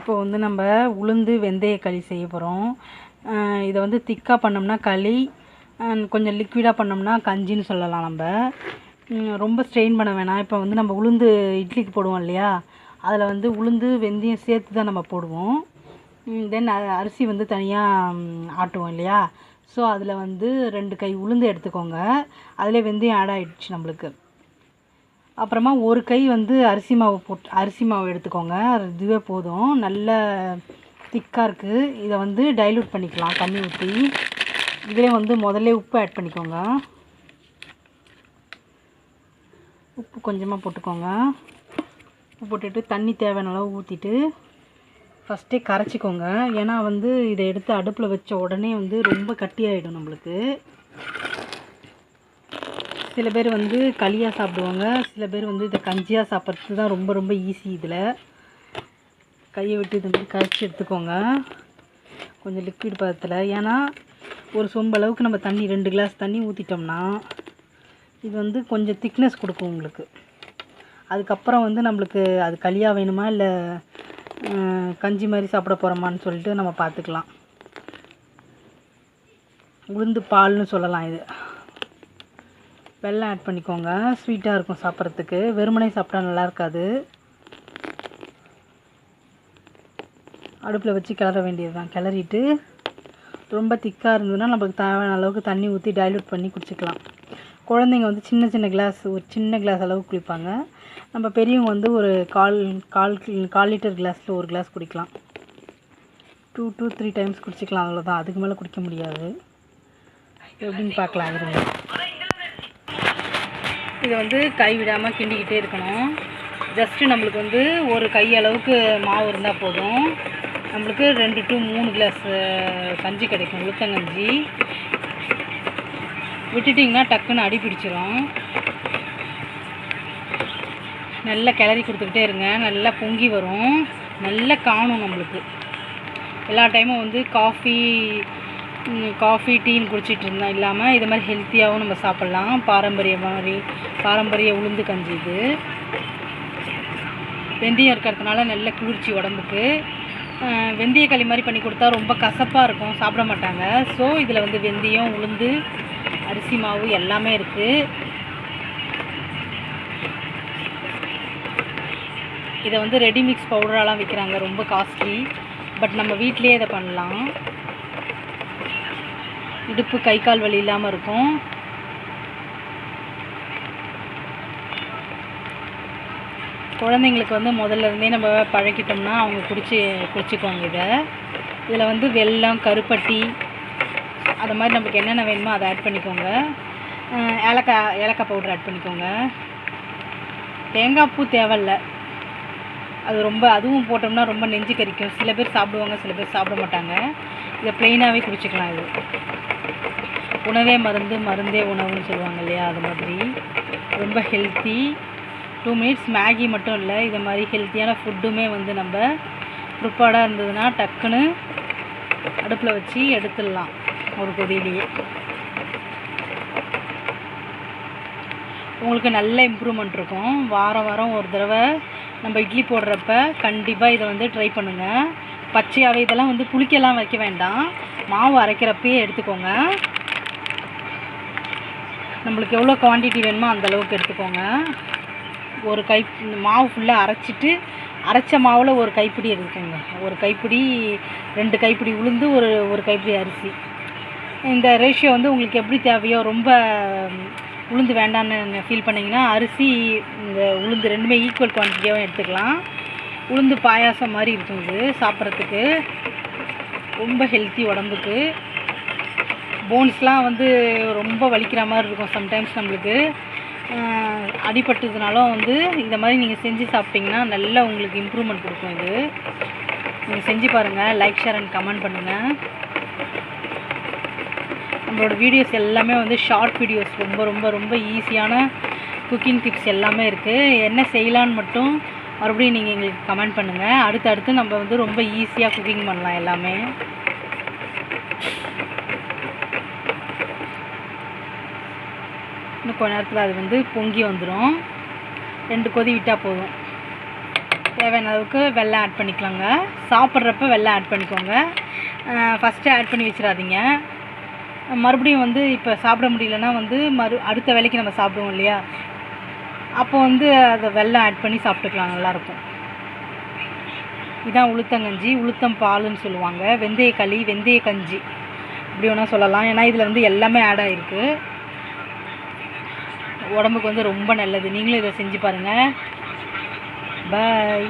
இப்போ வந்து நம்ம உளுந்து வெந்தய களி செய்ய போகிறோம். இதை வந்து திக்காக பண்ணோம்னா களி, கொஞ்சம் லிக்விடாக பண்ணோம்னா கஞ்சின்னு சொல்லலாம். நம்ம ரொம்ப ஸ்ட்ரெயின் பண்ண வேணாம். இப்போ வந்து நம்ம உளுந்து இட்லிக்கு போடுவோம் இல்லையா, அதில் வந்து உளுந்து வெந்தயம் சேர்த்து தான் நம்ம போடுவோம். தென் அரிசி வந்து தனியாக ஆட்டுவோம் இல்லையா. ஸோ அதில் வந்து 2 கை உளுந்து எடுத்துக்கோங்க. அதில் வெந்தயம் ஆட் ஆகிடுச்சு நம்மளுக்கு. அப்புறமா 1 கை வந்து அரிசி மாவு எடுத்துக்கோங்க. இதுவே போதும். நல்ல திக்காக இருக்குது. இதை வந்து டைல்யூட் பண்ணிக்கலாம் தண்ணி ஊற்றி. இதிலே வந்து முதல்ல உப்பு ஆட் பண்ணிக்கோங்க. உப்பு கொஞ்சமாக போட்டுக்கோங்க. உப்பு போட்டுட்டு தண்ணி தேவையான அளவு ஊற்றிட்டு ஃபஸ்ட்டே கரைச்சிக்கோங்க. ஏன்னா வந்து இதை எடுத்து அடுப்பில் வச்ச உடனே வந்து ரொம்ப கட்டியாகிடும் நம்மளுக்கு. சில பேர் வந்து களியாக சாப்பிடுவாங்க, சில பேர் வந்து இதை கஞ்சியாக சாப்பிட்றது தான் ரொம்ப ரொம்ப ஈஸி. இதில் கையை விட்டு இது மாதிரி கரைச்சி எடுத்துக்கோங்க கொஞ்சம் லிக்விட் பதத்தில். ஏன்னா ஒரு சொம்பு அளவுக்கு நம்ம தண்ணி 2 கிளாஸ் தண்ணி ஊற்றிட்டோம்னா இது வந்து கொஞ்சம் திக்னஸ் கொடுக்கும் உங்களுக்கு. அதுக்கப்புறம் வந்து நம்மளுக்கு அது களியாக வேணுமா இல்லை கஞ்சி மாதிரி சாப்பிட போகிறோமான்னு சொல்லிட்டு நம்ம பார்த்துக்கலாம். உளுந்து பால்னு சொல்லலாம். இது வெல்லம் ஆட் பண்ணிக்கோங்க. ஸ்வீட்டாக இருக்கும் சாப்பிட்றதுக்கு. வெறுமனே சாப்பிட்டா நல்லா இருக்காது. அடுப்பில் வச்சு கிளற வேண்டியது தான். கிளறிட்டு ரொம்ப திக்காக இருந்ததுன்னா நம்மளுக்கு தேவையான அளவுக்கு தண்ணி ஊற்றி டைல்யூட் பண்ணி குடிச்சிக்கலாம். குழந்தைங்க வந்து சின்ன கிளாஸ், ஒரு சின்ன கிளாஸ் அளவுக்கு குடிப்பாங்க. நம்ம பெரியவங்க வந்து ஒரு கால் லிட்டர் கிளாஸில் 1 கிளாஸ் குடிக்கலாம். 2 to 3 டைம்ஸ் குடிச்சிக்கலாம். அவ்வளோதான். அதுக்கு மேலே குடிக்க முடியாது. எப்படின்னு பார்க்கலாம். இருங்க. இதை வந்து கை விடாமல் கிண்டிக்கிட்டே இருக்கணும். ஜஸ்ட்டு நம்மளுக்கு வந்து ஒரு கை அளவுக்கு மாவு இருந்தால் போதும். நம்மளுக்கு 2 to 3 கிளாஸ் கஞ்சி கிடைக்கும், உளுத்தங்கஞ்சி. விட்டுட்டிங்கன்னா டக்குன்னு அடி பிடிச்சிரும். நல்லா கிளறி கொடுத்துக்கிட்டே இருங்க. நல்லா பொங்கி வரும். நல்லா காணும் நம்மளுக்கு. எல்லா டைமும் வந்து காஃபி டீன்னு குடிச்சிட்டு இருந்தால் இல்லாமல் இது மாதிரி ஹெல்த்தியாகவும் நம்ம சாப்பிட்லாம். பாரம்பரிய உளுந்து கஞ்சி இது. வெந்தயம் இருக்கிறதுனால நல்ல குளிர்ச்சி உடம்புக்கு. வெந்தய களி மாதிரி பண்ணி கொடுத்தா ரொம்ப கசப்பாக இருக்கும், சாப்பிட மாட்டாங்க. ஸோ இதில் வந்து வெந்தயம், உளுந்து, அரிசி மாவு எல்லாமே இருக்குது. இதை வந்து ரெடிமிக்ஸ் பவுடராலாம் விற்கிறாங்க, ரொம்ப காஸ்ட்லி. பட் நம்ம வீட்டிலே இதை பண்ணலாம். இடுப்பு கை கால் வலி இல்லாமல் இருக்கும். குழந்தைங்களுக்கு வந்து முதல்ல இருந்தே நம்ம பழக்கிட்டோம்னா அவங்க குடிச்சிக்குவாங்க. இதில் வந்து வெல்லம், கருப்பட்டி, அது மாதிரி நமக்கு என்னென்ன வேணுமோ அதை ஆட் பண்ணிக்கோங்க. ஏலக்காய் பவுடர் ஆட் பண்ணிக்கோங்க. தேங்காய் பூ தேவையில்லை. அதுவும் போட்டோம்னா ரொம்ப நெஞ்சு கறிக்கும். சில பேர் சாப்பிடுவாங்க, சில பேர் சாப்பிட மாட்டாங்க. இதை ப்ளெயினாகவே குடிச்சிக்கலாம். இது உணவே மருந்து, மருந்தே உணவுன்னு சொல்லுவாங்க இல்லையா, அது மாதிரி ரொம்ப ஹெல்த்தி. 2 மினிட்ஸ் மேகி மட்டும் இல்லை, இது மாதிரி ஹெல்த்தியான ஃபுட்டுமே வந்து நம்ம ப்ரிப்பேர்டாக இருந்ததுன்னா டக்குன்னு அடுப்பில் வச்சு எடுத்துடலாம் ஒரு கொதியிலேயே. உங்களுக்கு நல்ல இம்ப்ரூவ்மெண்ட் இருக்கும். வாரம் ஒரு தடவை நம்ம இட்லி போடுறப்ப கண்டிப்பாக இதை வந்து ட்ரை பண்ணுங்கள். பச்சையாகவே இதெல்லாம் வந்து புளிக்கலாம் வைக்க வேண்டாம். மாவு அரைக்கிறப்பயே எடுத்துக்கோங்க. நம்மளுக்கு எவ்வளோ குவான்டிட்டி வேணுமோ அந்தளவுக்கு எடுத்துக்கோங்க. ஒரு கை மாவு ஃபுல்லாக அரைச்சிட்டு, அரைச்ச மாவில் ஒரு கைப்பிடி எடுத்துக்கோங்க. ஒரு கைப்பிடி, 2 கைப்பிடி உளுந்து, ஒரு கைப்பிடி அரிசி. இந்த ரேஷியோ வந்து உங்களுக்கு எப்படி தேவையோ. ரொம்ப உளுந்து வேண்டான்னு ஃபீல் பண்ணிங்கன்னா அரிசி, இந்த உளுந்து 2மே ஈக்குவல் குவான்டிட்டியாகவும் எடுத்துக்கலாம். உளுந்து பாயாசம் மாதிரி இருக்கும். இது சாப்பிட்றதுக்கு ரொம்ப ஹெல்த்தி உடம்புக்கு. போன்ஸ்லாம் வந்து ரொம்ப வலிக்கிற மாதிரி இருக்கும் சம்டைம்ஸ் நம்மளுக்கு. அடிபட்டதுனாலும் வந்து இந்த மாதிரி நீங்கள் செஞ்சு சாப்பிட்டிங்கன்னா நல்லா உங்களுக்கு இம்ப்ரூவ்மெண்ட் கொடுக்கும். இது நீங்கள் செஞ்சு பாருங்கள். லைக், ஷேர் அண்ட் கமெண்ட் பண்ணுங்கள். நம்மளோட வீடியோஸ் எல்லாமே வந்து ஷார்ட் வீடியோஸ், ரொம்ப ஈஸியான குக்கிங் டிப்ஸ் எல்லாமே இருக்குது. என்ன செய்யலான்னு மட்டும் மறுபடியும் நீங்கள் எங்களுக்கு கமெண்ட் பண்ணுங்கள். அடுத்தடுத்து நம்ம வந்து ரொம்ப ஈஸியாக குக்கிங் பண்ணலாம் எல்லாமே. இன்னும் கொஞ்ச நேரத்தில் அது வந்து பொங்கி வந்துடும். 2 கொதி விட்டால் போதும். தேவையான அளவுக்கு வெல்லம் ஆட் பண்ணிக்கலாங்க. சாப்பிட்றப்ப வெல்லம் ஆட் பண்ணிக்கோங்க. ஃபஸ்ட்டு ஆட் பண்ணி வச்சிடாதீங்க. மறுபடியும் வந்து இப்போ சாப்பிட முடியலன்னா வந்து அடுத்த வேளைக்கு நம்ம சாப்பிடுவோம் இல்லையா, அப்போ வந்து அதை வெல்லம் ஆட் பண்ணி சாப்பிட்டுக்கலாம், நல்லாயிருக்கும். இதான் உளுத்தங்கஞ்சி, உளுத்தம் பாலுன்னு சொல்லுவாங்க. வெந்தய களி, வெந்தய கஞ்சி இப்படி வேணால் சொல்லலாம். ஏன்னா இதில் வந்து எல்லாமே ஆட் ஆகிருக்கு. உடம்புக்கு வந்து ரொம்ப நல்லது. நீங்களும் இதை செஞ்சு பாருங்கள். பாய்.